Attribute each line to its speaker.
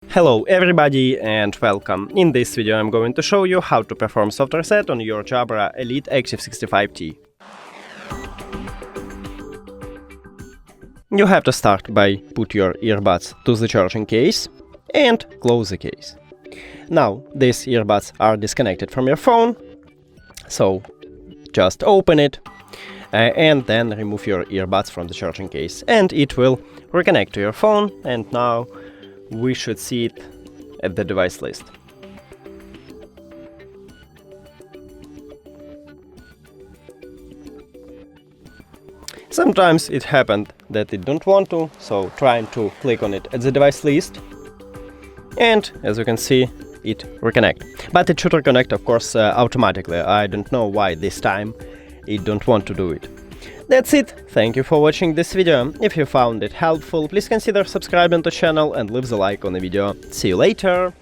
Speaker 1: Hello everybody and welcome. In this video I'm going to show you how to perform soft reset on your Jabra Elite Active 65T. You have to start by put your earbuds to the charging case and close the case. Now these earbuds are disconnected from your phone, so just open it and then remove your earbuds from the charging case and it will reconnect to your phone, and now we should see it at the device list. Sometimes it happened that it don't want to, so trying to click on it at the device list, and as you can see, it reconnect. But it should reconnect, of course, automatically. I don't know why this time it don't want to do it. That's it. Thank you for watching this video. If you found it helpful, please consider subscribing to the channel and leave the like on the video. See you later!